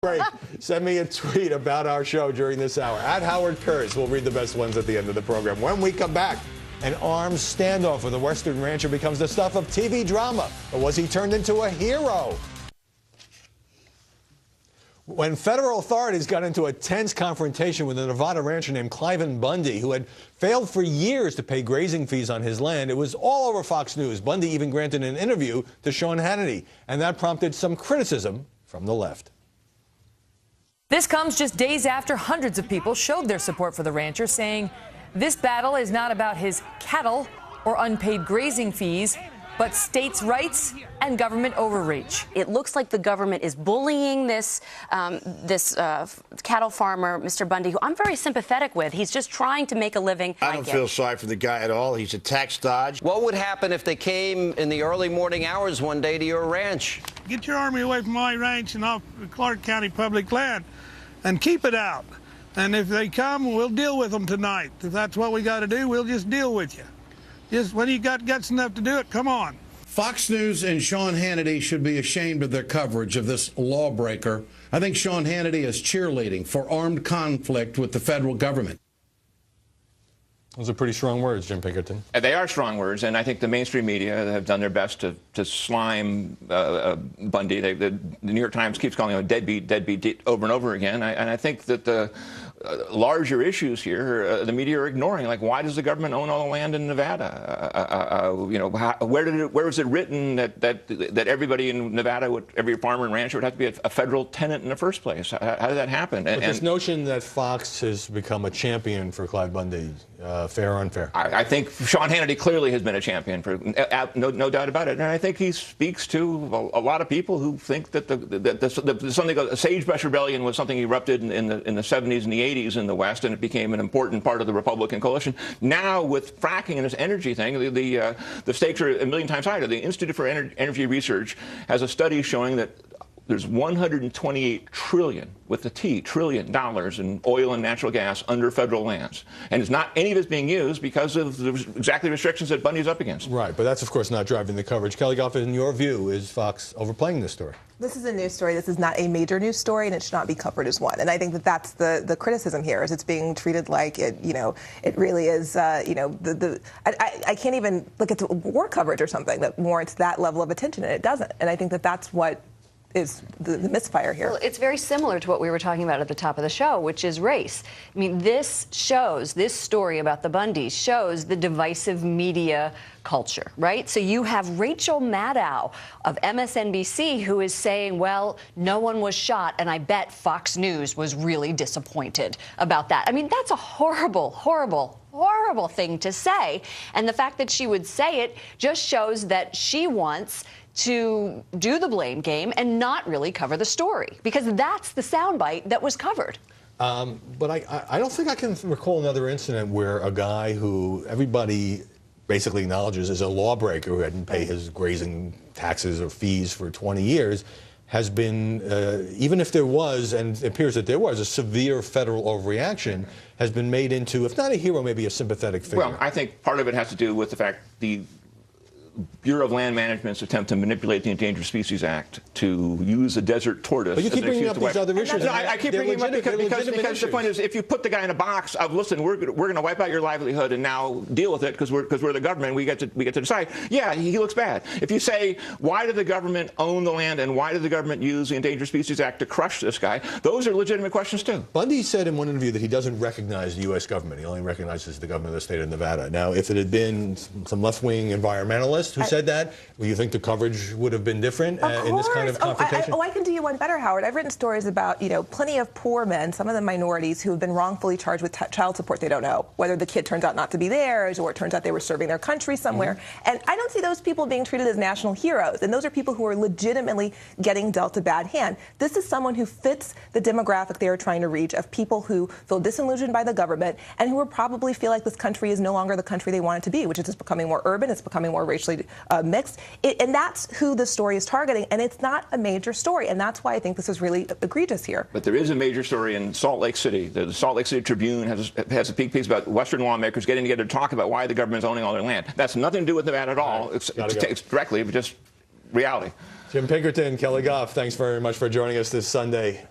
Great. Send me a tweet about our show during this hour. At Howard Kurtz. We'll read the best ones at the end of the program. When we come back, an armed standoff with a Western rancher becomes the stuff of TV drama. Or was he turned into a hero? When federal authorities got into a tense confrontation with a Nevada rancher named Cliven Bundy, who had failed for years to pay grazing fees on his land, it was all over Fox News. Bundy even granted an interview to Sean Hannity, and that prompted some criticism from the left. This comes just days after hundreds of people showed their support for the rancher, saying this battle is not about his cattle or unpaid grazing fees, but states' rights and government overreach. It looks like the government is bullying this cattle farmer, Mr. Bundy, who I'm very sympathetic with. He's just trying to make a living. I don't feel sorry for the guy at all. He's a tax dodge. What would happen if they came in the early morning hours one day to your ranch? Get your army away from my ranch and off Clark County public land and keep it out. And if they come, we'll deal with them tonight. If that's what we got to do, we'll just deal with you. Just when you got guts enough to do it, come on. Fox News and Sean Hannity should be ashamed of their coverage of this lawbreaker. I think Sean Hannity is cheerleading for armed conflict with the federal government. Those are pretty strong words, Jim Pinkerton. They are strong words, and I think the mainstream media have done their best to slime Bundy. The New York Times keeps calling him a deadbeat over and over again. And I think that the larger issues here, the media are ignoring. Like, why does the government own all the land in Nevada? Where was it written that everybody in Nevada, every farmer and rancher would have to be a federal tenant in the first place? How did that happen? But this notion that Fox has become a champion for Clive Bundy, fair or unfair? I think Sean Hannity clearly has been a champion, for no doubt about it. And I think he speaks to a lot of people who think that a sagebrush rebellion was something erupted in the 70s and the 80s in the West, and it became an important part of the Republican coalition. Now, with fracking and this energy thing, the stakes are a million times higher. The Institute for Energy Research has a study showing that there's $128 trillion, with the T, trillion dollars in oil and natural gas under federal lands. And it's not any of it's being used because of the exactly restrictions that Bundy's up against. Right, but that's, of course, not driving the coverage. Kelly Goff, in your view, is Fox overplaying this story? This is a news story. This is not a major news story, and it should not be covered as one. And I think that that's the criticism here, is it's being treated like it, it really is, I can't even look at war coverage or something that warrants that level of attention, and it doesn't. And I think that that's what is the misfire here. Well, it's very similar to what we were talking about at the top of the show, which is race. I mean, this story about the Bundys shows the divisive media culture, right? So you have Rachel Maddow of MSNBC who is saying, well, no one was shot, and I bet Fox News was really disappointed about that. I mean, that's a horrible, horrible, horrible thing to say. And the fact that she would say it just shows that she wants to do the blame game and not really cover the story, because that's the soundbite that was covered. But I don't think I can recall another incident where a guy who everybody basically acknowledges is a lawbreaker, who hadn't paid his grazing taxes or fees for 20 years, has been, even if there was, and it appears that there was, a severe federal overreaction, has been made into, if not a hero, maybe a sympathetic figure. Well, I think part of it has to do with the fact the Bureau of Land Management's attempt to manipulate the Endangered Species Act to use the desert tortoise. But you keep bringing up these other issues. I keep bringing them up because the point is, if you put the guy in a box of, listen, we're going to wipe out your livelihood and now deal with it because we're the government, we get to decide. Yeah, he looks bad. If you say, why did the government own the land and why did the government use the Endangered Species Act to crush this guy? Those are legitimate questions too. Bundy said in one interview that he doesn't recognize the U.S. government. He only recognizes the government of the state of Nevada. Now, if it had been some left-wing environmentalist who said that, well, you think the coverage would have been different in this kind of confrontation? I can do you one better, Howard. I've written stories about, plenty of poor men, some of them minorities, who have been wrongfully charged with child support they don't know, whether the kid turns out not to be theirs or it turns out they were serving their country somewhere. Mm-hmm. And I don't see those people being treated as national heroes. And those are people who are legitimately getting dealt a bad hand. This is someone who fits the demographic they are trying to reach, of people who feel disillusioned by the government and who will probably feel like this country is no longer the country they want it to be, which is just becoming more urban, it's becoming more racially mixed. And that's who the story is targeting, and it's not a major story, and that's why I think this is really egregious here. But there is a major story in Salt Lake City. The Salt Lake City Tribune has a big piece about Western lawmakers getting together to talk about why the government is owning all their land. That's nothing to do with Nevada at all. It's directly, but just reality. Jim Pinkerton, Kelly Goff, thanks very much for joining us this Sunday.